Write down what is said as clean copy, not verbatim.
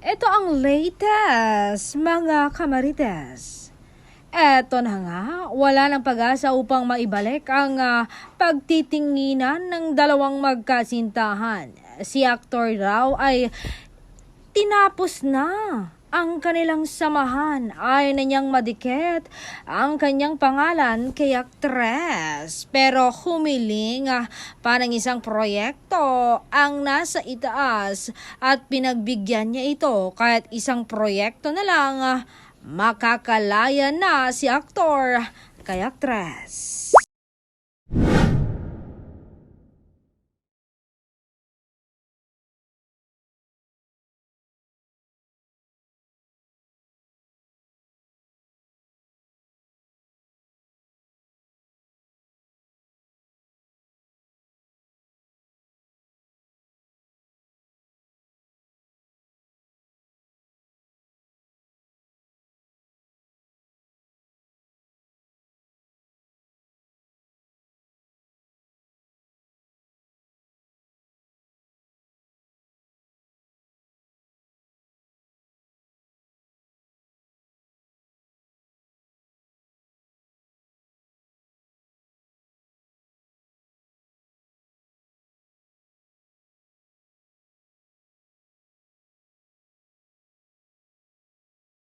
Ito ang latest, mga kamarites. Eto na nga, wala ng pag-asa upang maibalik ang pagtitinginan ng dalawang magkasintahan. Si aktor raw ay tinapos na ang kanilang samahan. Ayaw na niyang madikit ang kanyang pangalan kay aktres. Pero humiling parang isang proyekto ang nasa itaas at pinagbigyan niya ito kahit isang proyekto na lang makakalaya na si aktor kay aktres.